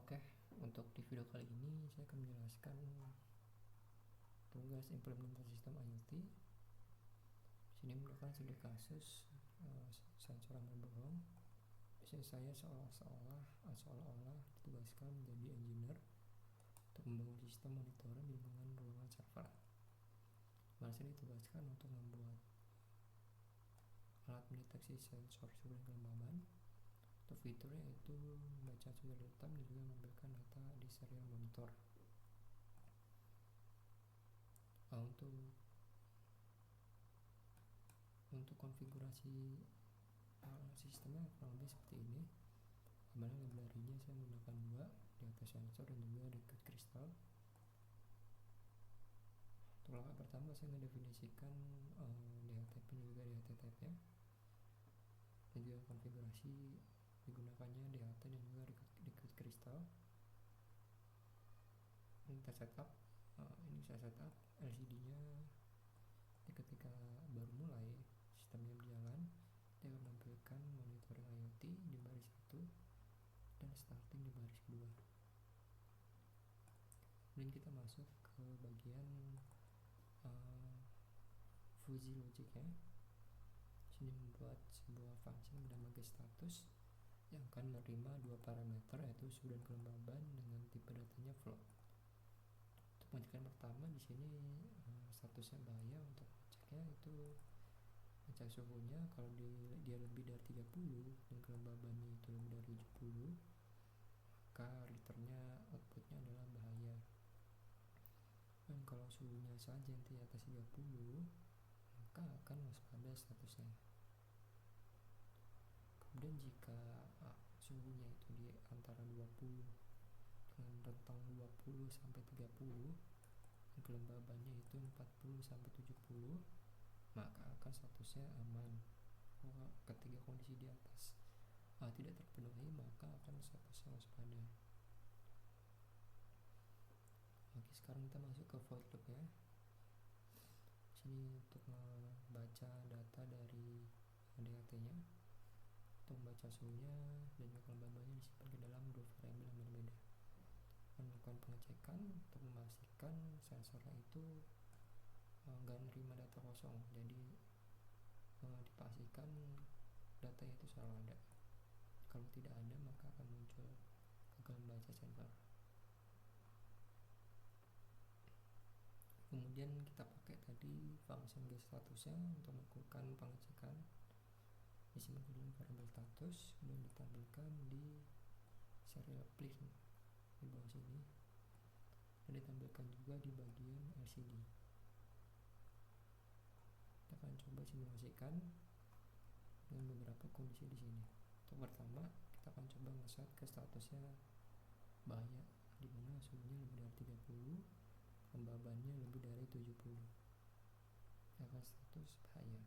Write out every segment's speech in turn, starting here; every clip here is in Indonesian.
Oke, untuk di video kali ini saya akan menjelaskan tugas implementasi sistem IoT. Di sini menggunakan studi kasus sensor ramah bohong. Saya seolah-olah ditugaskan menjadi engineer untuk membangun sistem monitoring di lingkungan ruangan server. Saya ditugaskan untuk membuat alat mendeteksi sensor suhu dan kelembaban. Untuk fiturnya yaitu membaca suhu real time dan juga mengambilkan data di serial monitor. Untuk konfigurasi sistemnya kurang lebih seperti ini. Library-nya saya menggunakan dua, data sensor dan juga liquid crystal. Untuk langkah pertama saya mendefinisikan DHTP dan juga DHTTP dan juga konfigurasi digunakannya DHT dan juga liquid crystal. Ini kita setup. Saya setup LCD-nya ketika baru mulai sistemnya berjalan. Dia akan menampilkan monitoring IoT di baris 1 dan starting di baris kedua. Kemudian kita masuk ke bagian fuzzy logic ya. Sini membuat sebuah function bernama getStatus yang akan menerima dua parameter, yaitu suhu dan kelembaban dengan tipe datanya float. Untuk pengecekan pertama di sini statusnya bahaya. Untuk ceknya itu ngecek suhunya, kalau dia lebih dari 30 dan kelembabannya itu lebih dari 70, maka returnnya outputnya adalah bahaya. Dan kalau suhunya saja yang di atas 30, maka akan waspada statusnya. Kemudian jika suhunya itu di antara 20 dengan rentang 20 sampai 30 dan kelembabannya itu 40 sampai 70, maka akan statusnya aman. Ketika kondisi di atas tidak terpenuhi, maka akan statusnya waspada. Oke, sekarang kita masuk ke void loop ya. Sini untuk membaca data dari DHT-nya, untuk membaca suhunya dan juga kelembabannya disimpan ke dalam dua variabel yang berbeda. Melakukan pengecekan untuk memastikan sensornya itu nggak menerima data kosong, jadi dipastikan datanya itu selalu ada. Kalau tidak ada, maka akan muncul gagal membaca sensor. Kemudian kita pakai tadi function getStatusnya untuk melakukan pengecekan. Disimpan ke dalam variabel status, kemudian ditampilkan di serial print di bawah sini, dan ditampilkan juga di bagian LCD. Kita akan coba simulasikan dengan beberapa kondisi di sini. Untuk pertama, kita akan coba ngeset ke statusnya bahaya, di mana suhunya lebih dari 30, kelembabannya lebih dari 70. Akan status bahaya.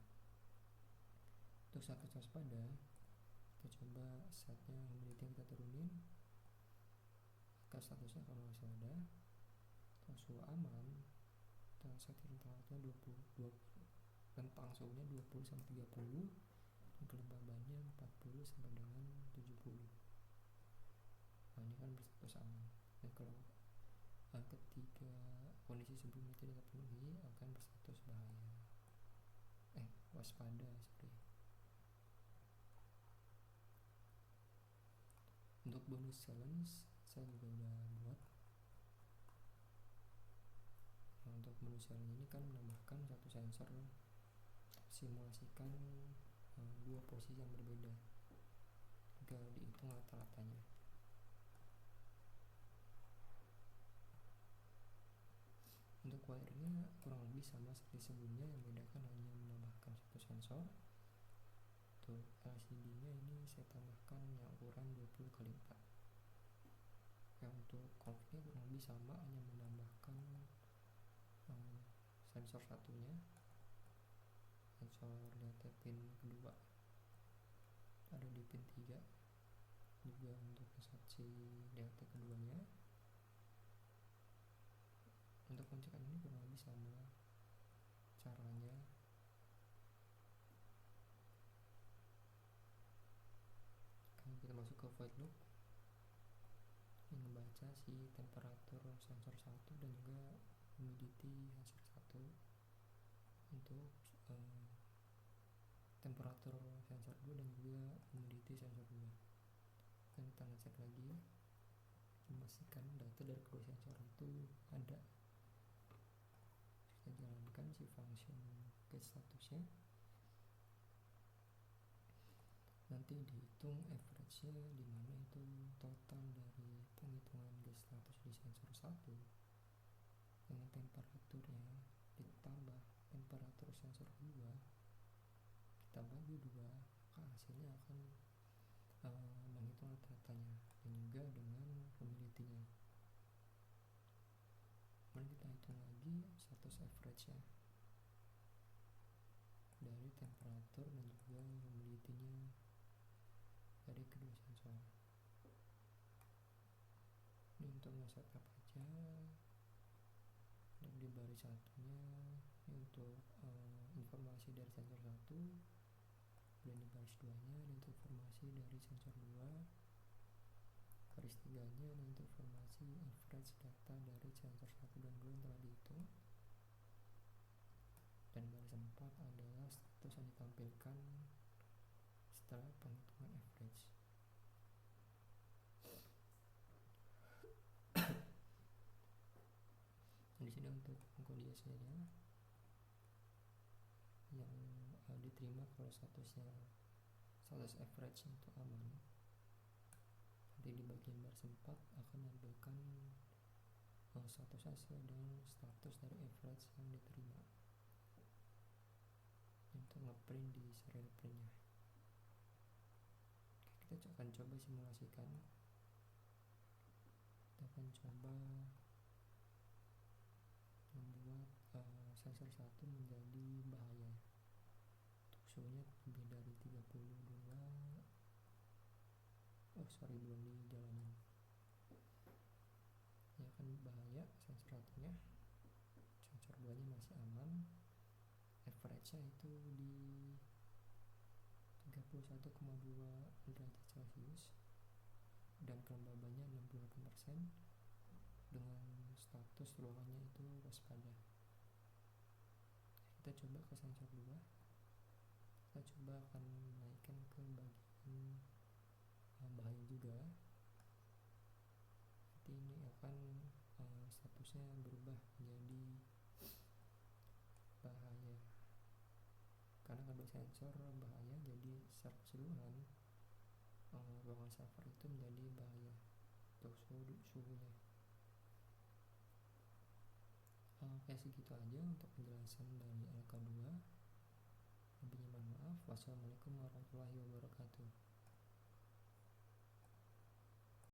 Untuk status waspada, kita coba setnya humidity kita turunin, maka statusnya akan waspada. Untuk suhu aman, kita set rentangnya 20, rentang suhunya 20 sampai 30 dan kelembabannya 40 sampai dengan 70. Ini kan berstatus aman. Dan kalau ketika kondisi sebelumnya tidak terpenuhi, akan berstatus bahaya. Waspada. Untuk bonus challenge saya juga udah buat. Untuk bonus challenge ini kan menambahkan satu sensor, simulasikan dua posisi yang berbeda, jika dihitung rata-ratanya. Untuk wire-nya kurang lebih sama seperti sebelumnya, yang membedakan hanya menambahkan satu sensor. Untuk LCD-nya ini saya tambahkan yang ukuran 20x4. Untuk config-nya kurang lebih sama, hanya menambahkan sensor satunya, sensor data pin kedua ada di pin 3, juga untuk instruksi data keduanya. Untuk pengecekan ini kurang lebih sama caranya. Kita masuk ke void loop. yang ngebaca si temperatur sensor 1 dan juga humidity sensor 1 untuk temperatur sensor 2 dan juga humidity sensor 2. Kan kita ngecek lagi, memastikan data dari kedua sensor itu ada. Kita jalankan si function get statusnya, nanti dihitung average-nya, dimana itu total dari penghitungan get status di sensor 1 dengan temperaturnya ditambah temperatur sensor 2 kita bagi 2, maka hasilnya akan menghitung rata-ratanya dan juga dengan humidity-nya. Kemudian kita hitung lagi status average-nya dari temperatur dan juga humidity-nya dari kedua sensor. Ini untuk nge-setup aja. Dan di baris satunya ini untuk informasi dari sensor 1, dan di baris 2 nya ini untuk informasi dari sensor 2, baris 3 nya ini untuk informasi average data dari sensor 1 dan 2 yang telah dihitung, dan baris 4 adalah status yang ditampilkan setelah penghitungan average. Di sini untuk kondisinya yang diterima kalau status average itu aman. Nanti di bagian baris 4 akan menampilkan statusnya sesuai dengan status dari average yang diterima. Untuk ngeprint di serial printnya. Kita akan coba simulasikan. Kita akan coba membuat sensor 1 menjadi bahaya untuk suhunya lebih dari 32. Belum dijalanin. Ya kan bahaya sensor 1-nya. Sensor 2-nya masih aman. Average-nya itu di 31,2 derajat Celcius dan kelembabannya 68% dengan status ruangannya itu waspada. Kita coba ke sensor 2. Kita coba akan naikkan ke bagian bahaya juga. Nanti ini akan statusnya berubah menjadi bahaya karena kedua sensor bahaya, jadi secara keseluruhan ruangan server itu menjadi bahaya untuk suhunya. Oke, segitu aja untuk penjelasan dari LK2. Lebihnya mohon maaf. Wassalamualaikum warahmatullahi wabarakatuh.